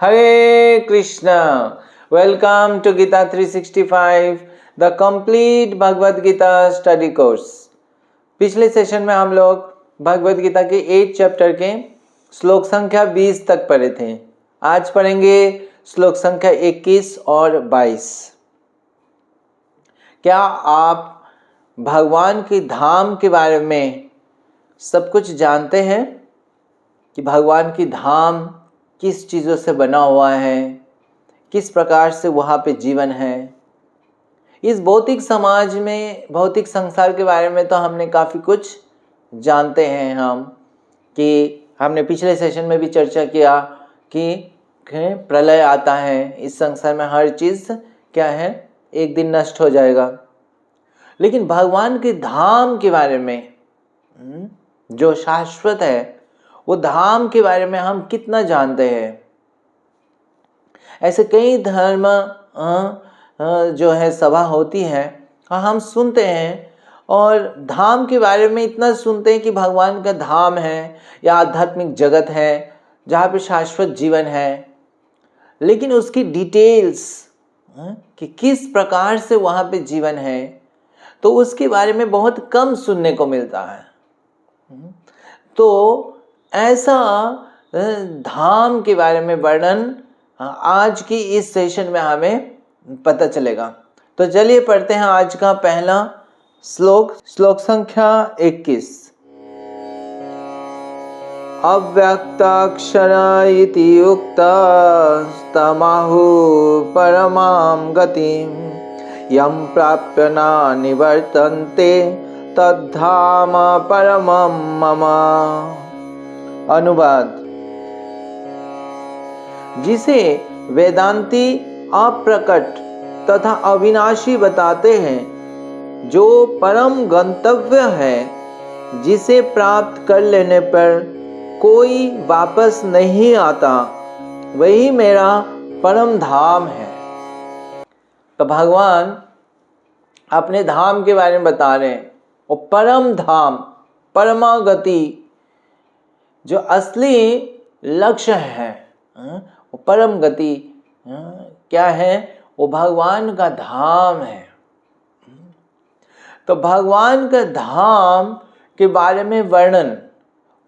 Hare Krishna. Welcome to Gita 365, the complete Bhagavad Gita study course. पिछले session में हम लोग भगवद गीता के 8 चैप्टर के श्लोक संख्या 20 तक पढ़े थे। आज पढ़ेंगे श्लोक संख्या 21 और 22। क्या आप भगवान के धाम के बारे में सब कुछ जानते हैं कि भगवान की धाम किस चीज़ों से बना हुआ है, किस प्रकार से वहाँ पे जीवन है। इस भौतिक समाज में, भौतिक संसार के बारे में तो हमने काफ़ी कुछ जानते हैं हम, कि हमने पिछले सेशन में भी चर्चा किया कि प्रलय आता है, इस संसार में हर चीज़ क्या है, एक दिन नष्ट हो जाएगा। लेकिन भगवान के धाम के बारे में जो शाश्वत है, वो धाम के बारे में हम कितना जानते हैं। ऐसे कई धर्म जो है सभा होती है, हम सुनते हैं और धाम के बारे में इतना सुनते हैं कि भगवान का धाम है या आध्यात्मिक जगत है जहाँ पे शाश्वत जीवन है, लेकिन उसकी डिटेल्स कि किस प्रकार से वहाँ पे जीवन है, तो उसके बारे में बहुत कम सुनने को मिलता है। तो ऐसा धाम के बारे में वर्णन आज की इस सेशन में हमें पता चलेगा। तो चलिए पढ़ते हैं आज का पहला श्लोक, श्लोक संख्या 21। अव्यक्ताक्षर इति उक्तस्तमाहु परमां गतिं यं प्राप्य न निवर्तन्ते तद्धाम परमं मम। अनुवाद: जिसे वेदांती अप्रकट तथा अविनाशी बताते हैं, जो परम गंतव्य है, जिसे प्राप्त कर लेने पर कोई वापस नहीं आता, वही मेरा परम धाम है। तो भगवान अपने धाम के बारे में बता रहे हैं। वो परम धाम, परमागति, जो असली लक्ष्य है, वो परम गति क्या है, वो भगवान का धाम है। तो भगवान का धाम के बारे में वर्णन,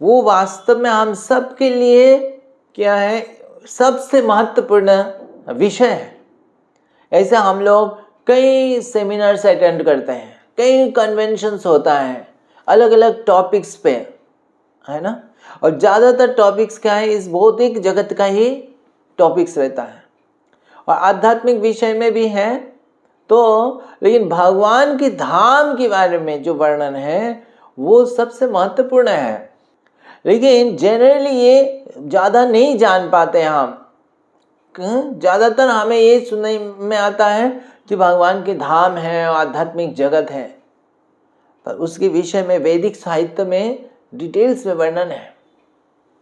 वो वास्तव में हम सब के लिए क्या है, सबसे महत्वपूर्ण विषय है। ऐसे हम लोग कई सेमिनार्स अटेंड करते हैं, कई कन्वेंशंस होता है अलग अलग टॉपिक्स पे, है ना। और ज़्यादातर टॉपिक्स क्या है, इस भौतिक जगत का ही टॉपिक्स रहता है, और आध्यात्मिक विषय में भी है। तो लेकिन भगवान के धाम के बारे में जो वर्णन है, वो सबसे महत्वपूर्ण है। लेकिन जनरली ये ज़्यादा नहीं जान पाते हम। ज़्यादातर हमें ये सुनने में आता है कि भगवान के धाम है और आध्यात्मिक जगत है, पर उसके विषय में वैदिक साहित्य में डिटेल्स में वर्णन है।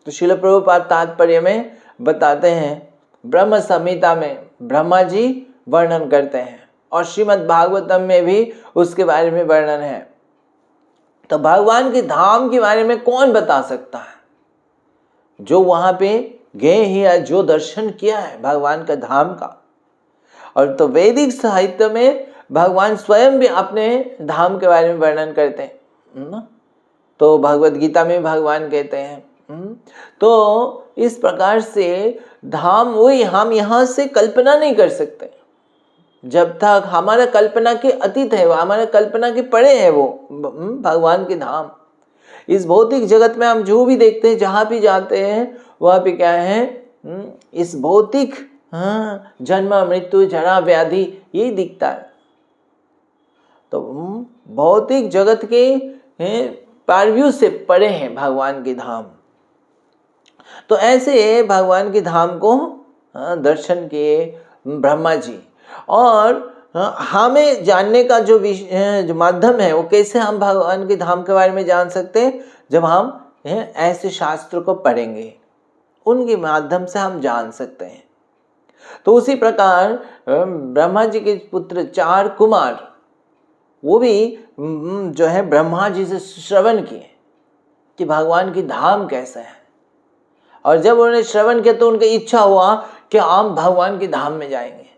तो श्रील प्रभुपाद तात्पर्य में बताते हैं, ब्रह्म संहिता में ब्रह्मा जी वर्णन करते हैं, और श्रीमद् भागवतम में भी उसके बारे में वर्णन है। तो भगवान के धाम के बारे में कौन बता सकता है, जो वहाँ पे गए ही या जो दर्शन किया है भगवान का धाम का। और तो वैदिक साहित्य में भगवान स्वयं भी अपने धाम के बारे में वर्णन करते हैं। तो भगवद गीता में भगवान कहते हैं। तो इस प्रकार से धाम वही, हम यहाँ से कल्पना नहीं कर सकते जब तक हमारा कल्पना के अतीत है, वो हमारा कल्पना के परे है वो भगवान के धाम। इस भौतिक जगत में हम जो भी देखते हैं, जहाँ भी जाते हैं, वहाँ पे क्या है, इस भौतिक जन्म मृत्यु जरा व्याधि यही दिखता है। तो भौतिक जगत के पारव्यू से परे हैं भगवान के धाम। तो ऐसे भगवान के धाम को दर्शन किए ब्रह्मा जी। और हमें जानने का जो माध्यम है, वो कैसे हम भगवान के धाम के बारे में जान सकते हैं, जब हम ऐसे शास्त्र को पढ़ेंगे, उनके माध्यम से हम जान सकते हैं। तो उसी प्रकार ब्रह्मा जी के पुत्र 4 कुमार, वो भी जो है ब्रह्मा जी से श्रवण किए कि भगवान की धाम कैसा है। और जब उन्होंने श्रवण किया तो उनका इच्छा हुआ कि हम भगवान के धाम में जाएंगे।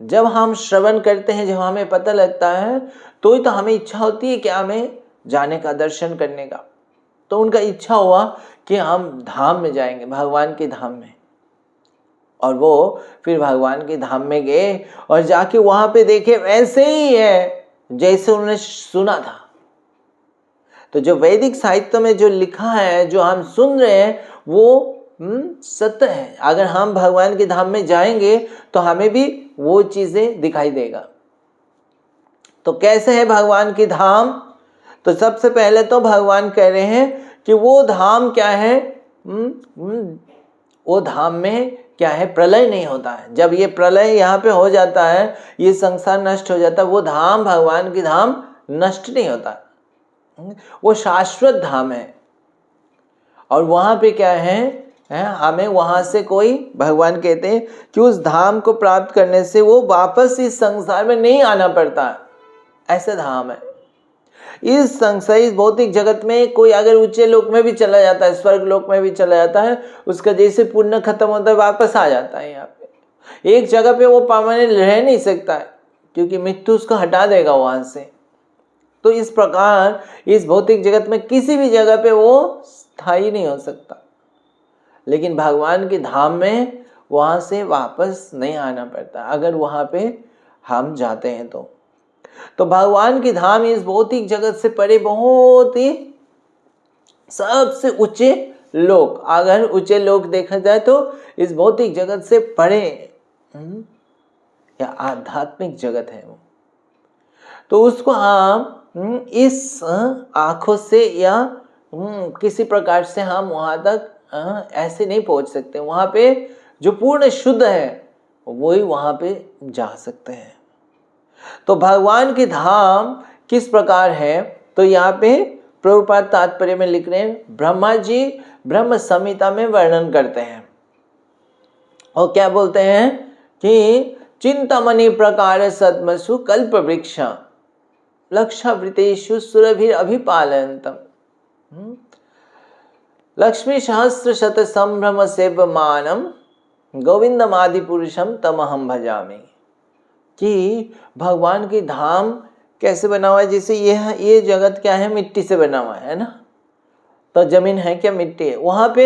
जब हम श्रवण करते हैं, जब हमें पता लगता है, तो ही तो हमें इच्छा होती है कि हमें जाने का, दर्शन करने का। तो उनका इच्छा हुआ कि हम धाम में जाएंगे, भगवान के धाम में। और वो फिर भगवान के धाम में गए और जाके वहां पे देखे वैसे ही है जैसे उन्होंने सुना था। तो जो वैदिक साहित्य में जो लिखा है, जो हम सुन रहे हैं, वो सत्य है। अगर हम भगवान के धाम में जाएंगे तो हमें भी वो चीजें दिखाई देगा। तो कैसे है भगवान की धाम? तो सबसे पहले तो भगवान कह रहे हैं कि वो धाम क्या है, वो धाम में क्या है, प्रलय नहीं होता है। जब ये प्रलय यहाँ पे हो जाता है, ये संसार नष्ट हो जाता है, वो धाम, भगवान की धाम नष्ट नहीं होता, वो शाश्वत धाम है। और वहां पे क्या है, हमें वहां से कोई, भगवान कहते हैं कि उस धाम को प्राप्त करने से वो वापस इस संसार में नहीं आना पड़ता, ऐसा धाम है। इस संसार, इस भौतिक जगत में कोई अगर ऊंचे लोक में भी चला जाता है, स्वर्ग लोक में भी चला जाता है, उसका जैसे पुण्य खत्म होता है वापस आ जाता है। यहाँ पे एक जगह पे वो परमानेंट रह नहीं सकता है, क्योंकि मृत्यु उसको हटा देगा वहां से। तो इस प्रकार इस भौतिक जगत में किसी भी जगह पे वो स्थायी नहीं हो सकता, लेकिन भगवान के धाम में वहां से वापस नहीं आना पड़ता अगर वहां पे हम जाते हैं तो भगवान की धाम इस भौतिक जगत से परे बहुत ही सबसे ऊंचे लोक, अगर ऊंचे लोक देखा जाए तो इस भौतिक जगत से परे या आध्यात्मिक जगत है वो। तो उसको हम इस आंखों से या किसी प्रकार से हम वहां तक ऐसे नहीं पहुंच सकते। वहां पे जो पूर्ण शुद्ध है वही वहां पे जा सकते हैं। तो भगवान की धाम किस प्रकार है, तो यहाँ पे प्रभुपाद तात्पर्य में लिख रहे हैं, ब्रह्मा जी ब्रह्म संहिता में वर्णन करते हैं और क्या बोलते हैं कि चिंतामणि प्रकार सद्मसु कल्प वृक्ष लक्षावृतेषु सुरभिर अभिपालयन्तम लक्ष्मी सहस्र शत संभ्रम सेव्यमानम गोविंदम आदि पुरुषम तमहम भजामि। कि भगवान की धाम कैसे बना हुआ है, जैसे ये जगत क्या है, मिट्टी से बना हुआ है ना। तो जमीन है क्या, मिट्टी है। वहां पे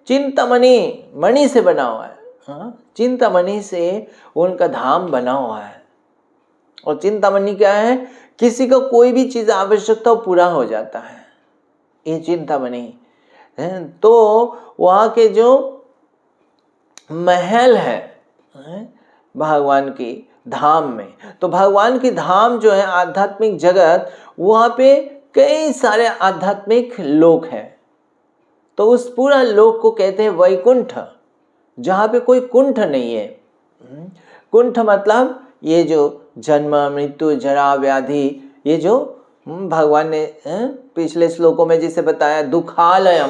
चिंतामणि, मणि से बना हुआ है, चिंतामणि से उनका धाम बना हुआ है। और चिंतामणि क्या है, किसी को कोई भी चीज आवश्यकता हो पूरा हो जाता है, ये चिंतामणि है। तो वहां के जो महल है भगवान की धाम में, तो भगवान की धाम जो है आध्यात्मिक जगत, वहां पे कई सारे आध्यात्मिक लोक हैं। तो उस पूरा लोक को कहते हैं वैकुंठ, जहां पे कोई कुंठ नहीं है। कुंठ मतलब ये जो जन्म मृत्यु जरा व्याधि, ये जो भगवान ने पिछले श्लोकों में जिसे बताया दुखालयम,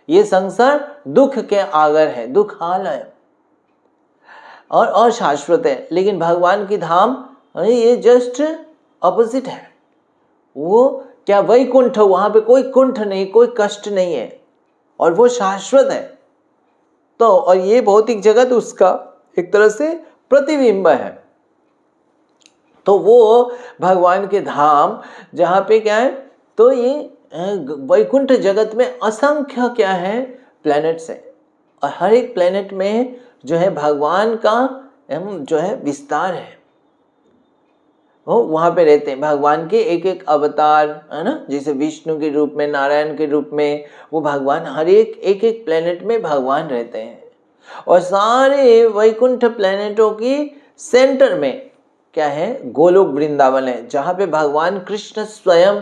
ये संसार दुख के आगर है, दुखालयम और अशाश्वत है। लेकिन भगवान की धाम ये जस्ट ऑपोजिट है। वो क्या, वैकुंठ, वहां पे कोई कुंठ नहीं, कोई कष्ट नहीं है और वो शाश्वत है। तो और ये भौतिक जगत उसका एक तरह से प्रतिबिंब है। तो वो भगवान के धाम जहां पे क्या है, तो ये वैकुंठ जगत में असंख्य क्या है, प्लैनेट्स है। और हर एक प्लैनेट में जो है भगवान का जो है विस्तार है। वो वहां पे रहते हैं भगवान के एक एक अवतार, है ना। जैसे विष्णु के रूप में, नारायण के रूप में, वो भगवान हर एक एक प्लेनेट में भगवान रहते हैं। और सारे वैकुंठ प्लेनेटों की सेंटर में क्या है, गोलोक वृंदावन है, जहां पे भगवान कृष्ण स्वयं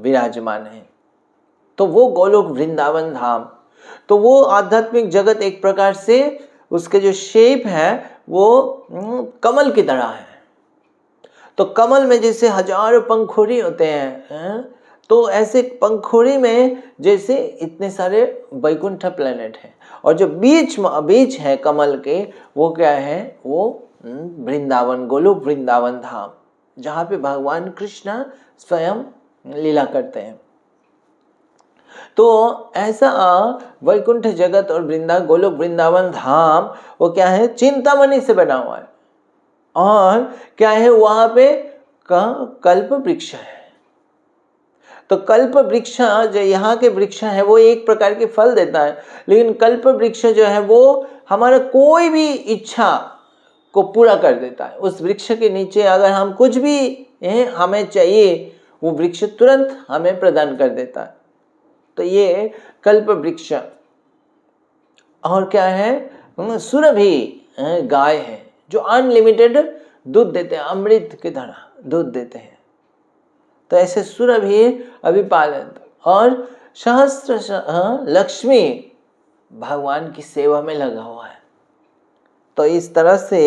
विराजमान है। तो वो गोलोक वृंदावन धाम, तो वो आध्यात्मिक जगत एक प्रकार से उसके जो शेप है वो कमल की तरह है। तो कमल में जैसे हजारों पंखुड़ी होते हैं, तो ऐसे पंखुड़ी में जैसे इतने सारे वैकुंठ प्लेनेट हैं। और जो बीच है कमल के, वो क्या है, वो वृंदावन, गोलोक वृंदावन धाम, जहाँ पे भगवान कृष्ण स्वयं लीला करते हैं। तो ऐसा वैकुंठ जगत और गोलोक वृंदावन धाम वो क्या है, चिंतामणि से बना हुआ है। और क्या है वहां पे कल्प वृक्ष है। तो कल्प वृक्ष जो यहाँ के वृक्ष है वो एक प्रकार के फल देता है, लेकिन कल्प वृक्ष जो है वो हमारा कोई भी इच्छा को पूरा कर देता है। उस वृक्ष के नीचे अगर हम कुछ भी हमें चाहिए, वो वृक्ष तुरंत हमें प्रदान कर देता है। तो ये कल्प वृक्ष। और क्या है, सुरभि गाय है जो अनलिमिटेड दूध देते हैं, अमृत की तरह दूध देते हैं। तो ऐसे सुरभि अभिपालन। और सहस्त्र लक्ष्मी भगवान की सेवा में लगा हुआ है। तो इस तरह से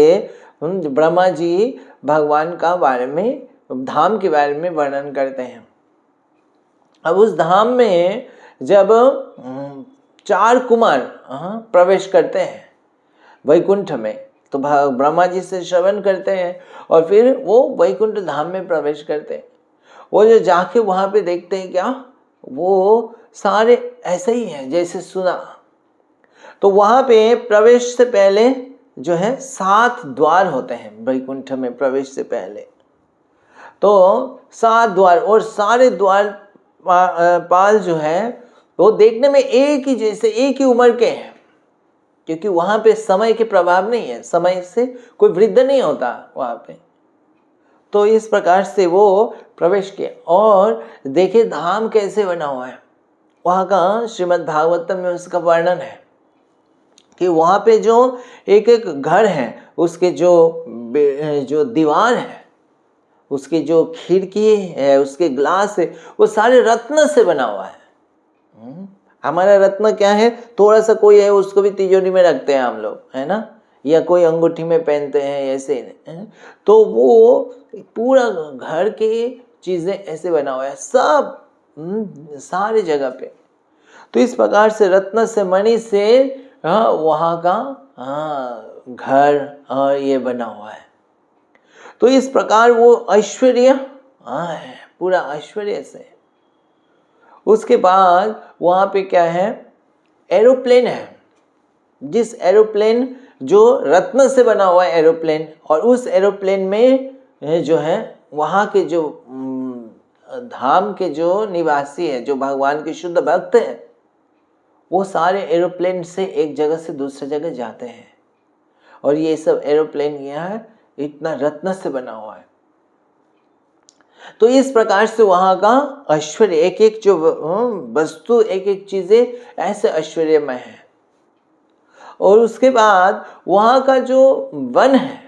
ब्रह्मा जी भगवान का बारे में, धाम के बारे में वर्णन करते हैं। अब उस धाम में जब 4 कुमार प्रवेश करते हैं वैकुंठ में, तो ब्रह्मा जी से श्रवण करते हैं और फिर वो वैकुंठ धाम में प्रवेश करते हैं। वो जो जाके वहाँ पे देखते हैं, क्या वो सारे ऐसे ही हैं जैसे सुना। तो वहाँ पे प्रवेश से पहले जो है 7 द्वार होते हैं वैकुंठ में प्रवेश से पहले। तो 7 द्वार, और सारे द्वार पाल जो है वो देखने में एक ही जैसे, एक ही उम्र के हैं, क्योंकि वहाँ पे समय के प्रभाव नहीं है, समय से कोई वृद्ध नहीं होता वहाँ पे। तो इस प्रकार से वो प्रवेश किया। और देखिए धाम कैसे बना हुआ है। वहाँ का श्रीमद् भागवतम में उसका वर्णन है कि वहाँ पे जो एक एक घर है, उसके जो दीवार है, उसकी जो खिड़की है, उसके ग्लास है, वो सारे रत्न से बना हुआ है। हमारा रत्न क्या है, थोड़ा सा कोई है उसको भी तिजोरी में रखते हैं हम लोग, है ना, या कोई अंगूठी में पहनते हैं ऐसे है? तो वो पूरा घर के चीजें ऐसे बना हुआ है सब सारे जगह पे। तो इस प्रकार से रत्न से मणि से वहाँ का घर और ये बना हुआ है। तो इस प्रकार वो ऐश्वर्य है, पूरा ऐश्वर्य से। उसके बाद वहाँ पे क्या है, एरोप्लेन है, जिस एरोप्लेन जो रत्न से बना हुआ है एरोप्लेन, और उस एरोप्लेन में जो है वहाँ के जो धाम के जो निवासी है, जो भगवान के शुद्ध भक्त हैं, वो सारे एरोप्लेन से एक जगह से दूसरे जगह जाते हैं। और ये सब एरोप्लेन यहाँ इतना रत्न से बना हुआ है। तो इस प्रकार से वहाँ का ऐश्वर्य, एक एक जो वस्तु, एक एक चीजें ऐसे ऐश्वर्यमय है। और उसके बाद वहाँ का जो वन है,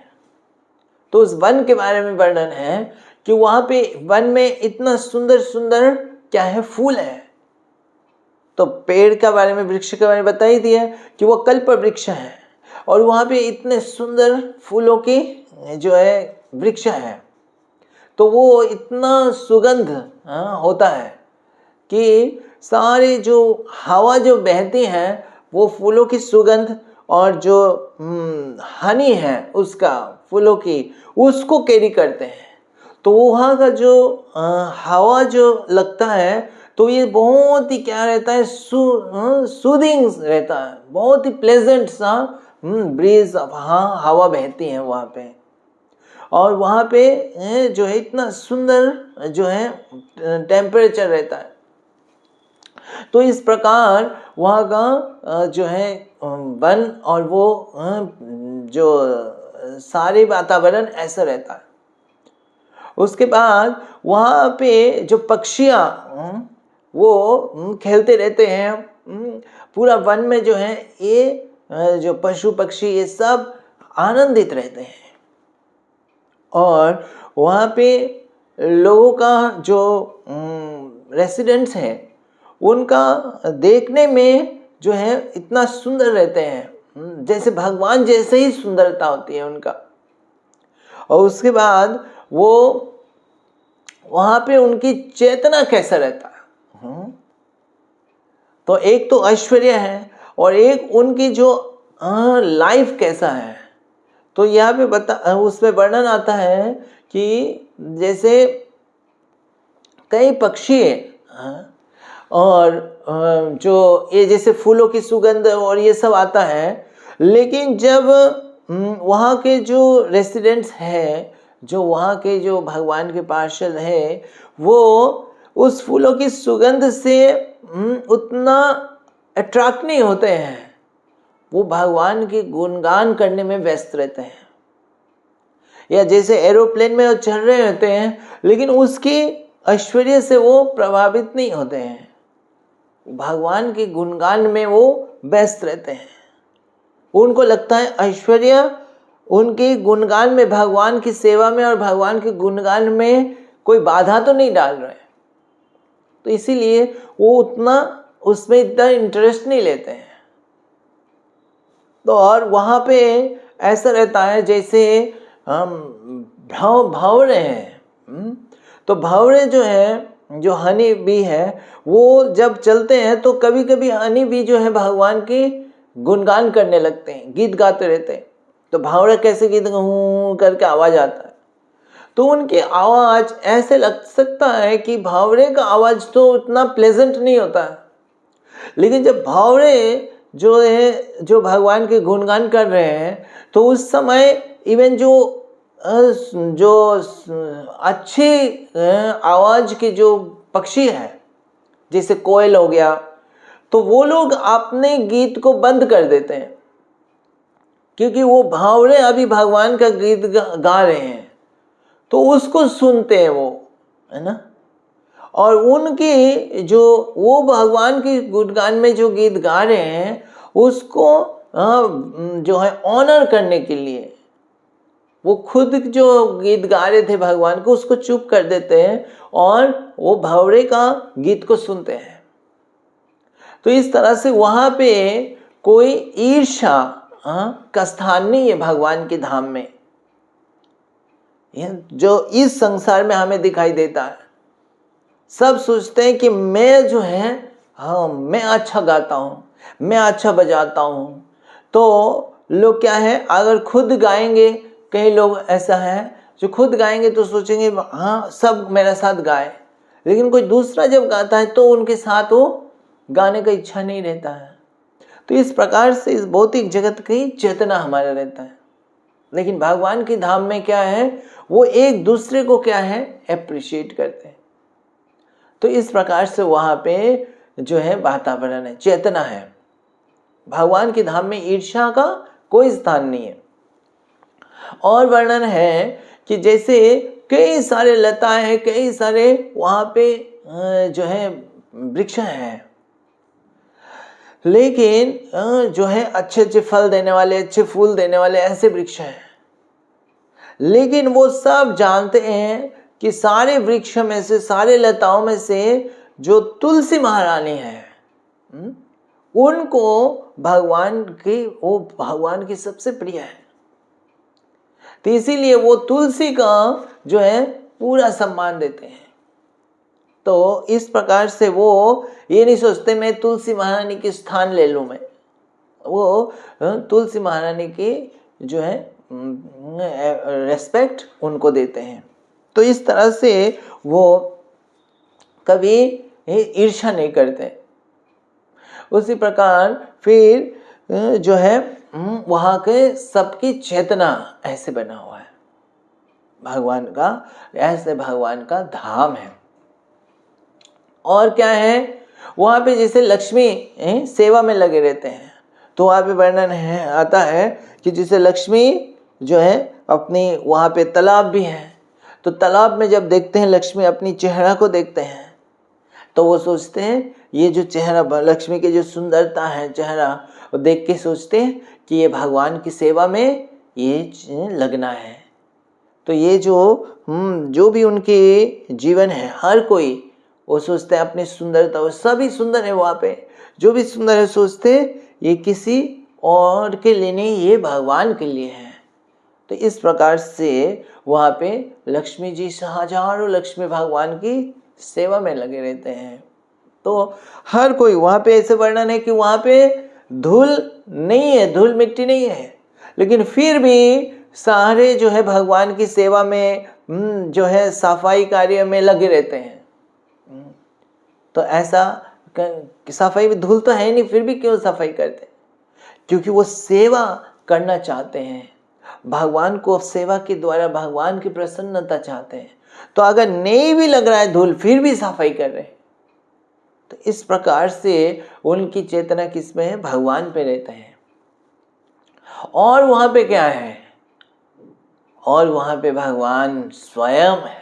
तो उस वन के बारे में वर्णन है कि वहाँ पे वन में इतना सुंदर सुंदर क्या है, फूल है। तो पेड़ के बारे में, वृक्ष के बारे में बता ही दिया कि वो कल्प वृक्ष है, और वहाँ पे इतने सुंदर फूलों की जो है वृक्ष है। तो वो इतना सुगंध होता है कि सारे जो हवा जो बहती है वो फूलों की सुगंध, और जो हनी है उसका फूलों की, उसको कैरी करते हैं। तो वहाँ का जो हवा जो लगता है, तो ये बहुत ही क्या रहता है, सूदिंग रहता है, बहुत ही प्लेजेंट सा ब्रीज, हवा बहती है वहाँ पे। और वहाँ पे जो है इतना सुंदर जो है टेम्परेचर रहता है। तो इस प्रकार वहाँ का जो है वन और वो जो सारे वातावरण ऐसा रहता है। उसके बाद वहाँ पे जो पक्षियाँ वो खेलते रहते हैं, पूरा वन में जो है ये जो पशु पक्षी ये सब आनंदित रहते हैं। और वहाँ पे लोगों का जो रेसिडेंट्स हैं, उनका देखने में जो है इतना सुंदर रहते हैं, जैसे भगवान जैसे ही सुंदरता होती है उनका। और उसके बाद वो वहाँ पे उनकी चेतना कैसा रहता है, तो एक तो ऐश्वर्य है और एक उनकी जो लाइफ कैसा है। तो यहाँ पे उसमें वर्णन आता है कि जैसे कई पक्षी और जो ये जैसे फूलों की सुगंध और ये सब आता है, लेकिन जब वहाँ के जो रेसिडेंट्स हैं, जो वहाँ के जो भगवान के पार्षद हैं, वो उस फूलों की सुगंध से उतना अट्रैक्ट नहीं होते हैं, वो भगवान के गुणगान करने में व्यस्त रहते हैं। या जैसे एरोप्लेन में वो चढ़ रहे होते हैं, लेकिन उसके ऐश्वर्य से वो प्रभावित नहीं होते हैं, भगवान के गुणगान में वो व्यस्त रहते हैं। उनको लगता है ऐश्वर्य उनके गुणगान में, भगवान की सेवा में और भगवान के गुणगान में कोई बाधा तो नहीं डाल रहे, तो इसीलिए वो उतना उसमें इतना इंटरेस्ट नहीं लेते हैं। तो और वहाँ पे ऐसा रहता है जैसे हम भंवरे हैं, तो भंवरे जो है, जो हनी बी है, वो जब चलते हैं तो कभी कभी हनी बी जो है भगवान के गुणगान करने लगते हैं, गीत गाते रहते हैं। तो भंवरे कैसे गीत करके आवाज आता है, तो उनकी आवाज ऐसे लग सकता है कि भंवरे का आवाज तो उतना प्लेजेंट नहीं होता है, लेकिन जब भंवरे जो है जो भगवान के गुणगान कर रहे हैं, तो उस समय इवन जो अच्छी आवाज के जो पक्षी है, जैसे कोयल हो गया, तो वो लोग अपने गीत को बंद कर देते हैं, क्योंकि वो भंवरे अभी भगवान का गीत गा रहे हैं, तो उसको सुनते हैं वो, है ना। और उनकी जो वो भगवान के गुणगान में जो गीत गा रहे हैं, उसको जो है ऑनर करने के लिए वो खुद जो गीत गा रहे थे भगवान को, उसको चुप कर देते हैं और वो भंवरे का गीत को सुनते हैं। तो इस तरह से वहाँ पे कोई ईर्ष्या का स्थान नहीं है भगवान के धाम में, जो इस संसार में हमें दिखाई देता है। सब सोचते हैं कि मैं जो है, हाँ मैं अच्छा गाता हूँ, मैं अच्छा बजाता हूँ। तो लोग क्या है, अगर खुद गाएंगे, कई लोग ऐसा है जो खुद गाएंगे तो सोचेंगे हाँ सब मेरे साथ गाए, लेकिन कोई दूसरा जब गाता है तो उनके साथ वो गाने का इच्छा नहीं रहता है। तो इस प्रकार से इस भौतिक जगत की चेतना हमारा रहता है, लेकिन भगवान की धाम में क्या है, वो एक दूसरे को क्या है एप्रिशिएट करते हैं। तो इस प्रकार से वहाँ पे जो है वातावरण है, चेतना है। भगवान की धाम में ईर्ष्या का कोई स्थान नहीं है। और वर्णन है कि जैसे कई सारे लताएं हैं, कई सारे वहाँ पे जो है वृक्ष हैं, लेकिन जो है अच्छे अच्छे फल देने वाले, अच्छे फूल देने वाले ऐसे वृक्ष हैं, लेकिन वो सब जानते हैं कि सारे वृक्ष में से, सारे लताओं में से जो तुलसी महारानी है, उनको भगवान की सबसे प्रिय है। तो इसीलिए वो तुलसी का जो है पूरा सम्मान देते हैं। तो इस प्रकार से वो ये नहीं सोचते मैं तुलसी महारानी के स्थान ले लूं, मैं वो तुलसी महारानी की जो है रेस्पेक्ट उनको देते हैं। तो इस तरह से वो कभी ईर्ष्या नहीं करते। उसी प्रकार फिर जो है वहाँ के सबकी चेतना ऐसे बना हुआ है, भगवान का ऐसे भगवान का धाम है। और क्या है वहाँ पे, जैसे लक्ष्मी सेवा में लगे रहते हैं, तो वहाँ पे वर्णन है आता है कि जैसे लक्ष्मी जो है अपनी वहाँ पे तालाब भी है, तो तालाब में जब देखते हैं लक्ष्मी अपनी चेहरा को देखते हैं, तो वो सोचते हैं ये जो चेहरा लक्ष्मी की जो सुंदरता है चेहरा, वो देख के सोचते हैं कि ये भगवान की सेवा में ये लगना है। तो ये जो भी उनके जीवन है, हर कोई वो सोचते हैं अपनी सुंदरता, वो सभी सुंदर है, वहाँ पे जो भी सुंदर है सोचते हैं ये किसी और के लिए नहीं, ये भगवान के लिए है। तो इस प्रकार से वहाँ पे लक्ष्मी जी हजारों लक्ष्मी भगवान की सेवा में लगे रहते हैं। तो हर कोई वहाँ पे ऐसे वर्णन है कि वहाँ पे धूल नहीं है, धूल मिट्टी नहीं है, लेकिन फिर भी सारे जो है भगवान की सेवा में जो है सफाई कार्य में लगे रहते हैं। तो ऐसा सफाई में धूल तो है नहीं, फिर भी क्यों सफाई करते? क्योंकि वो सेवा करना चाहते हैं, भगवान को सेवा के द्वारा भगवान की प्रसन्नता चाहते हैं। तो अगर नहीं भी लग रहा है धूल, फिर भी सफाई कर रहे हैं। तो इस प्रकार से उनकी चेतना किसमें है? भगवान पे रहते हैं। और वहां पे क्या है? और वहां पे भगवान स्वयं है।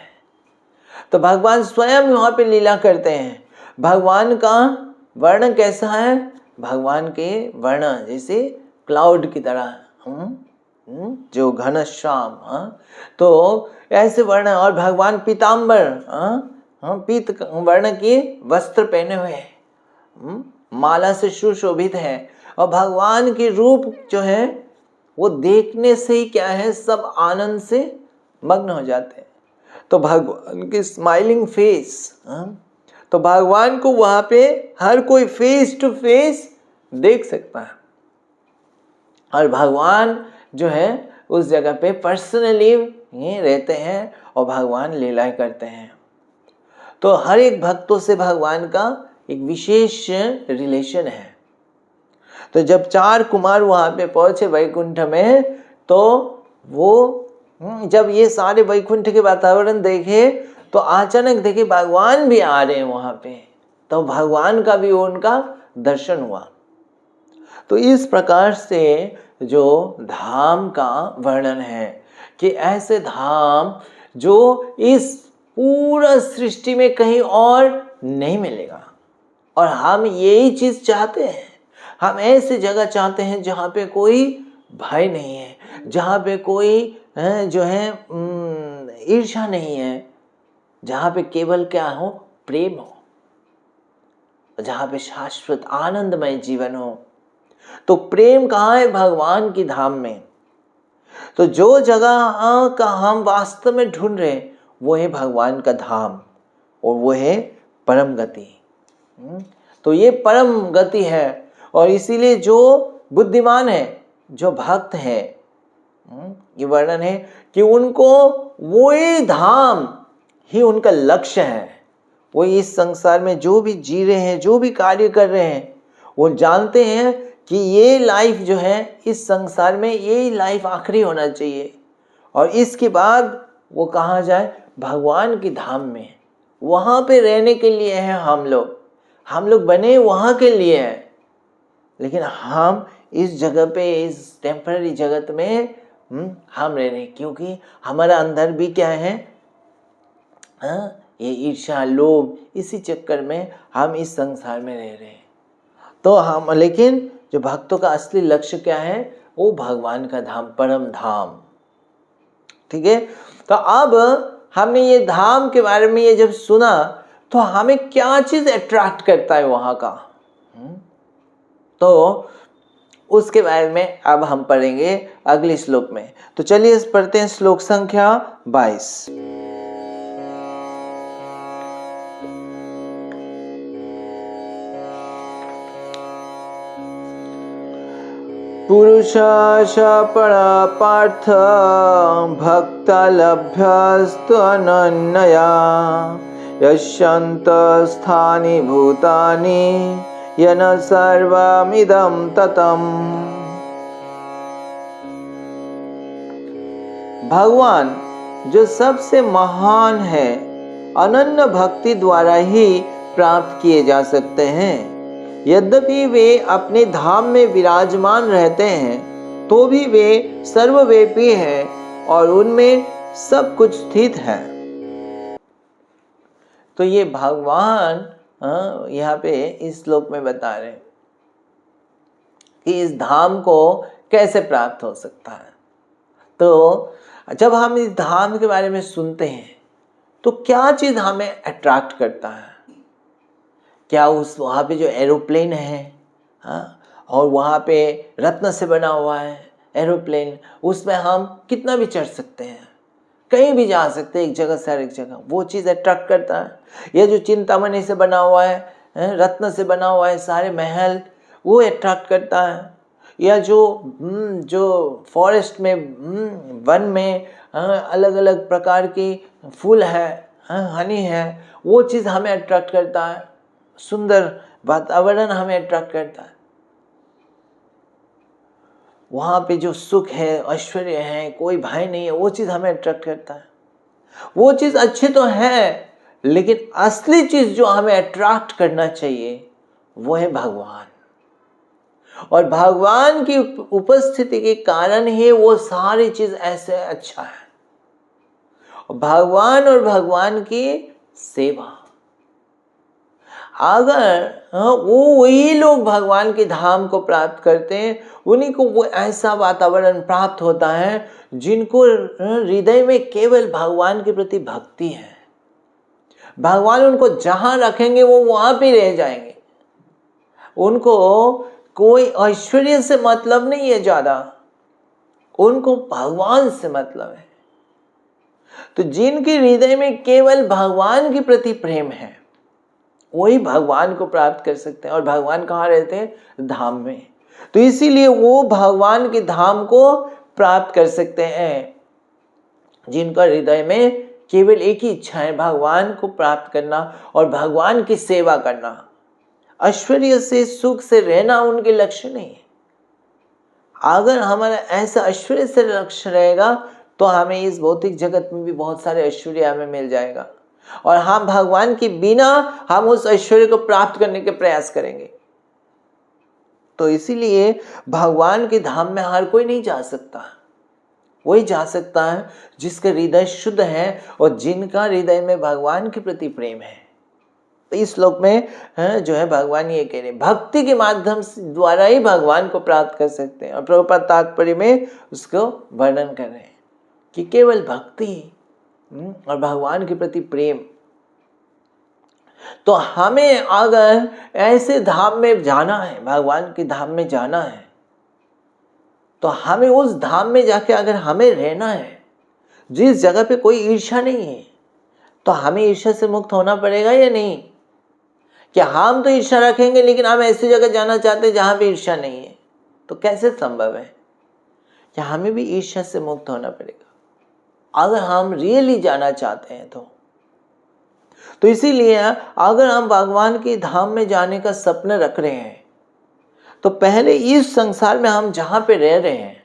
तो भगवान स्वयं वहां पे लीला करते हैं। भगवान का वर्ण कैसा है? भगवान के वर्ण जैसे क्लाउड की तरह, जो घनश्याम, तो ऐसे वर्ण। और भगवान पीताम्बर, पीत वर्ण के वस्त्र पहने हुए हैं, माला से सुशोभित है। और भगवान के रूप जो है वो देखने से ही क्या है, सब आनंद से मग्न हो जाते हैं। तो भगवान की स्माइलिंग फेस, तो भगवान को वहां पे हर कोई फेस टू फेस देख सकता है। और भगवान जो है उस जगह पे पर्सनली रहते हैं और भगवान लीलाएं करते हैं। तो हर एक भक्तों से भगवान का एक विशेष रिलेशन है। तो जब 4 कुमार वहां पे पहुंचे वैकुंठ में, तो वो जब ये सारे वैकुंठ के वातावरण देखे, तो अचानक देखे भगवान भी आ रहे हैं वहां पे। तो भगवान का भी उनका दर्शन हुआ। तो इस प्रकार से जो धाम का वर्णन है कि ऐसे धाम जो इस पूरा सृष्टि में कहीं और नहीं मिलेगा। और हम यही चीज चाहते हैं। हम ऐसी जगह चाहते हैं जहाँ पे कोई भय नहीं है, जहाँ पे कोई जो है ईर्ष्या नहीं है, जहाँ पे केवल क्या हो? प्रेम हो, जहाँ पे शाश्वत आनंदमय जीवन हो। तो प्रेम कहाँ है? भगवान की धाम में। तो जो जगह का हम वास्तव में ढूंढ रहे हैं वो है भगवान का धाम, और वो है परम गति। तो ये परम गति है। और इसीलिए जो बुद्धिमान है, जो भक्त है, ये वर्णन है कि उनको वो ही धाम ही उनका लक्ष्य है। वो इस संसार में जो भी जी रहे हैं, जो भी कार्य कर रहे हैं, वो जानते हैं कि ये लाइफ जो है इस संसार में यही लाइफ आखिरी होना चाहिए। और इसके बाद वो कहाँ जाए? भगवान की धाम में। वहाँ पे रहने के लिए हैं हम लोग बने वहाँ के लिए हैं। लेकिन हम इस जगह पे, इस टेम्पररी जगत में हम रह रहे, क्योंकि हमारा अंदर भी क्या है? ये ईर्ष्या, लोभ, इसी चक्कर में हम इस संसार में रह रहे हैं। तो हम, लेकिन जो भक्तों का असली लक्ष्य क्या है? वो भगवान का धाम, परम धाम। ठीक है। तो अब हमने ये धाम के बारे में ये जब सुना, तो हमें क्या चीज अट्रैक्ट करता है वहां का? तो उसके बारे में अब हम पढ़ेंगे अगले श्लोक में। तो चलिए पढ़ते हैं श्लोक संख्या 22। पुरुषाश परा पार्थ भक्ता लभ्यस्तु अनन्यया यस्यन्तस्थानि भूतानि येन सर्वमिदं ततम्। भगवान जो सबसे महान है, अनन्य भक्ति द्वारा ही प्राप्त किए जा सकते हैं। यद्यपि वे अपने धाम में विराजमान रहते हैं, तो भी वे सर्वव्यापी हैं और उनमें सब कुछ स्थित है। तो ये भगवान यहाँ पे इस श्लोक में बता रहे हैं कि इस धाम को कैसे प्राप्त हो सकता है। तो जब हम इस धाम के बारे में सुनते हैं, तो क्या चीज हमें अट्रैक्ट करता है? क्या उस वहाँ पे जो एरोप्लेन है, और वहाँ पे रत्न से बना हुआ है एरोप्लेन, उसमें हम कितना भी चढ़ सकते हैं, कहीं भी जा सकते हैं, एक जगह से हर एक जगह, वो चीज़ अट्रैक्ट करता है। यह जो चिंतामणि से बना हुआ है, रत्न से बना हुआ है सारे महल, वो अट्रैक्ट करता है। या जो फॉरेस्ट में, वन में अलग अलग प्रकार की फूल है, हनी है, वो चीज़ हमें अट्रैक्ट करता है। सुंदर वातावरण हमें अट्रैक्ट करता है। वहां पे जो सुख है, ऐश्वर्य है, कोई भय नहीं है, वो चीज हमें अट्रैक्ट करता है। वो चीज अच्छी तो है, लेकिन असली चीज जो हमें अट्रैक्ट करना चाहिए वो है भगवान। और भगवान की उपस्थिति के कारण ही वो सारी चीज ऐसे अच्छा है। भगवान और भगवान की सेवा, अगर वो वही लोग भगवान के धाम को प्राप्त करते हैं, उन्हीं को वो ऐसा वातावरण प्राप्त होता है जिनको हृदय में केवल भगवान के प्रति भक्ति है। भगवान उनको जहां रखेंगे वो वहां पे रह जाएंगे। उनको कोई ऐश्वर्य से मतलब नहीं है ज्यादा, उनको भगवान से मतलब है। तो जिनके हृदय में केवल भगवान के प्रति प्रेम है वही भगवान को प्राप्त कर सकते हैं। और भगवान कहाँ रहते हैं? धाम में। तो इसीलिए वो भगवान के धाम को प्राप्त कर सकते हैं जिनका हृदय में केवल एक ही इच्छा है, भगवान को प्राप्त करना और भगवान की सेवा करना। ऐश्वर्य से, सुख से रहना उनके लक्ष्य नहीं है। अगर हमारा ऐसा ऐश्वर्य से लक्ष्य रहेगा तो हमें इस भौतिक जगत में भी बहुत सारे ऐश्वर्य हमें मिल जाएगा, और हम भगवान के बिना हम उस ऐश्वर्य को प्राप्त करने के प्रयास करेंगे। तो इसीलिए भगवान के धाम में हर कोई नहीं जा सकता। वही जा सकता है जिसका हृदय शुद्ध है और जिनका हृदय में भगवान के प्रति प्रेम है। तो इस श्लोक में जो है भगवान ये कह रहे हैं, भक्ति के माध्यम से द्वारा ही भगवान को प्राप्त कर सकते हैं। और प्रभुपाद तात्पर्य में उसको वर्णन कर रहे हैं कि केवल भक्ति और भगवान के प्रति प्रेम। तो हमें अगर ऐसे धाम में जाना है, भगवान के धाम में जाना है, तो हमें उस धाम में जाके अगर हमें रहना है जिस जगह पे कोई ईर्ष्या नहीं है, तो हमें ईर्ष्या से मुक्त होना पड़ेगा या नहीं? क्या हम तो ईर्ष्या रखेंगे लेकिन हम ऐसी जगह जाना चाहते हैं जहां पे ईर्ष्या नहीं है, तो कैसे संभव है? क्या हमें भी ईर्ष्या से मुक्त होना पड़ेगा अगर हम रियली जाना चाहते हैं तो इसीलिए अगर हम भगवान के धाम में जाने का सपना रख रहे हैं तो पहले इस संसार में हम जहां पे रह रहे हैं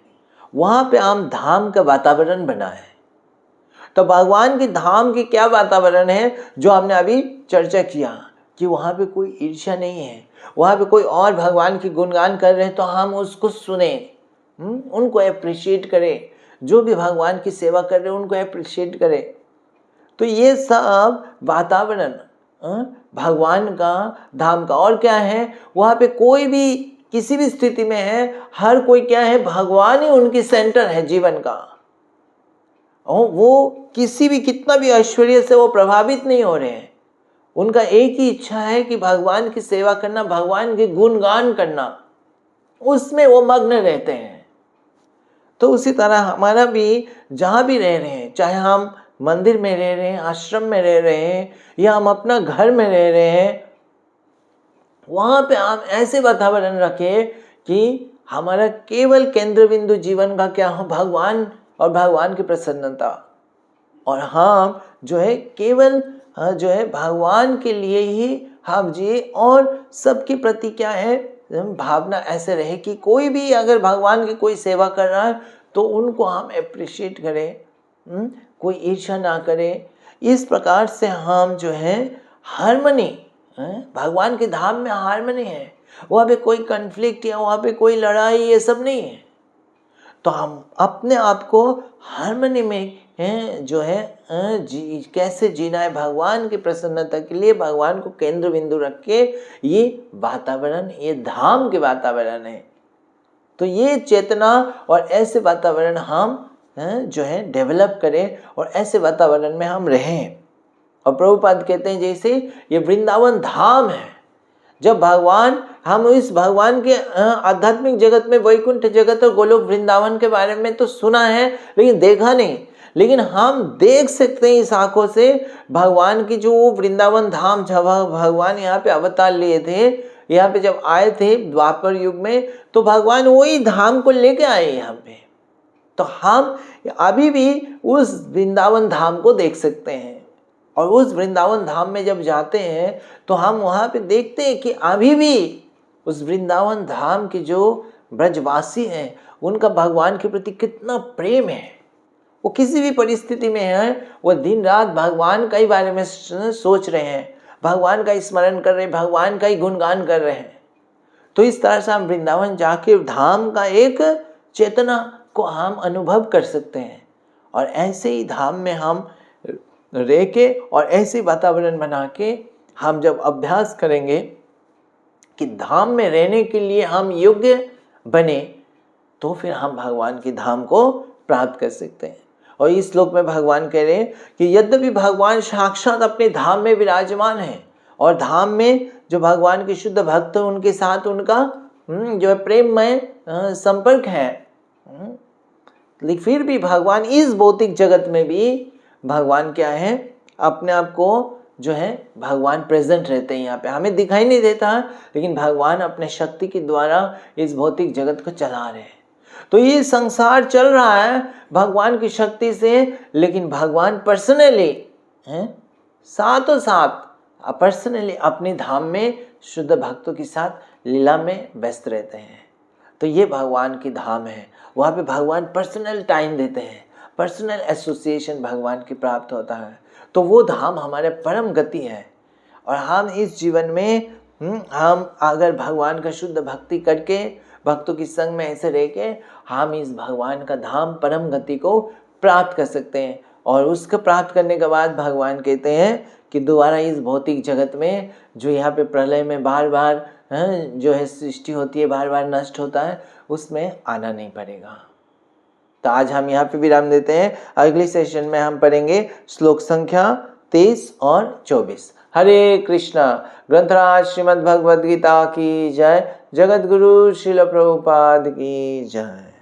वहां पे हम धाम का वातावरण बनाए। तो भगवान के धाम की क्या वातावरण है जो हमने अभी चर्चा किया कि वहां पे कोई ईर्ष्या नहीं है, वहां पे कोई और भगवान की गुणगान कर रहे हैं तो हम उसको सुने, उनको अप्रिशिएट करें, जो भी भगवान की सेवा कर रहे हैं उनको अप्रिशिएट करें। तो ये सब वातावरण भगवान का धाम का। और क्या है, वहां पे कोई भी किसी भी स्थिति में है, हर कोई क्या है, भगवान ही उनकी सेंटर है जीवन का। और वो किसी भी कितना भी ऐश्वर्य से वो प्रभावित नहीं हो रहे हैं। उनका एक ही इच्छा है कि भगवान की सेवा करना, भगवान के गुणगान करना, उसमें वो मग्न रहते हैं। तो उसी तरह हमारा भी जहां भी रह रहे हैं, चाहे हम मंदिर में रह रहे हैं, आश्रम में रह रहे हैं, या हम अपना घर में रह रहे हैं, वहां पे हम ऐसे वातावरण रखें कि हमारा केवल केंद्र बिंदु जीवन का क्या हो, भगवान और भगवान की प्रसन्नता। और हम जो है केवल जो है भगवान के लिए ही हम जिए, और सबके प्रति क्या है भावना ऐसे रहे कि कोई भी अगर भगवान की कोई सेवा कर रहा है तो उनको हम अप्रिशिएट करें, कोई ईर्ष्या ना करें। इस प्रकार से हम जो है हार्मनी, भगवान के धाम में हार्मनी है, वहाँ पे कोई कन्फ्लिक्ट या वहाँ पे कोई लड़ाई ये सब नहीं है। तो हम अपने आप को हार्मनी में जो है कैसे जीना है, भगवान की प्रसन्नता के लिए भगवान को केंद्र बिंदु रख के, ये वातावरण, ये धाम के वातावरण है। तो ये चेतना और ऐसे वातावरण हम जो है डेवलप करें और ऐसे वातावरण में हम रहें। और प्रभुपाद कहते हैं जैसे ये वृंदावन धाम है, जब भगवान, हम इस भगवान के आध्यात्मिक जगत में वैकुंठ जगत और गोलोक वृंदावन के बारे में तो सुना है लेकिन देखा नहीं, लेकिन हम देख सकते हैं इस आंखों से भगवान की जो वृंदावन धाम, जब भगवान यहाँ पे अवतार लिए थे, यहाँ पे जब आए थे द्वापर युग में, तो भगवान वही धाम को लेके आए यहाँ पे। तो हम अभी भी उस वृंदावन धाम को देख सकते हैं। और उस वृंदावन धाम में जब जाते हैं तो हम वहाँ पे देखते हैं कि अभी भी उस वृंदावन धाम के जो ब्रजवासी हैं उनका भगवान के प्रति कितना प्रेम है। वो किसी भी परिस्थिति में है, वो दिन रात भगवान का ही बारे में सोच रहे हैं, भगवान का स्मरण कर रहे हैं, भगवान का ही गुणगान कर रहे हैं। तो इस तरह से हम वृंदावन जाके धाम का एक चेतना को हम अनुभव कर सकते हैं। और ऐसे ही धाम में हम रह के और ऐसे वातावरण बना के हम जब अभ्यास करेंगे कि धाम में रहने के लिए हम योग्य बने, तो फिर हम भगवान की धाम को प्राप्त कर सकते हैं। और इस श्लोक में भगवान कह रहे हैं कि यद्यपि भगवान साक्षात अपने धाम में विराजमान है और धाम में जो भगवान के शुद्ध भक्त हैं उनके साथ उनका जो है प्रेममय संपर्क है, लेकिन फिर भी भगवान इस भौतिक जगत में भी भगवान क्या है, अपने आप को जो है भगवान प्रेजेंट रहते हैं यहाँ पे। हमें दिखाई नहीं देता है, लेकिन भगवान अपने शक्ति के द्वारा इस भौतिक जगत को चला रहे हैं। तो ये संसार चल रहा है भगवान की शक्ति से, लेकिन भगवान पर्सनली साथों साथ पर्सनली अपने धाम में शुद्ध भक्तों के साथ लीला में व्यस्त रहते हैं। तो ये भगवान की धाम है, वहाँ पे भगवान पर्सनल टाइम देते हैं, पर्सनल एसोसिएशन भगवान की प्राप्त होता है। तो वो धाम हमारे परम गति है। और हम इस जीवन में हम अगर भगवान का शुद्ध भक्ति करके भक्तों की संग में ऐसे रह के हम इस भगवान का धाम परम गति को प्राप्त कर सकते हैं। और उसको प्राप्त करने के बाद भगवान कहते हैं कि दोबारा इस भौतिक जगत में जो यहाँ पे प्रलय में बार बार जो है सृष्टि होती है, बार बार नष्ट होता है, उसमें आना नहीं पड़ेगा। तो आज हम यहाँ पे विराम देते हैं। अगले सेशन में हम पढ़ेंगे श्लोक संख्या 23 और 24। हरे कृष्णा। ग्रंथराज श्रीमद् भगवद गीता की जय। जगत गुरु श्रील प्रभुपाद की जय।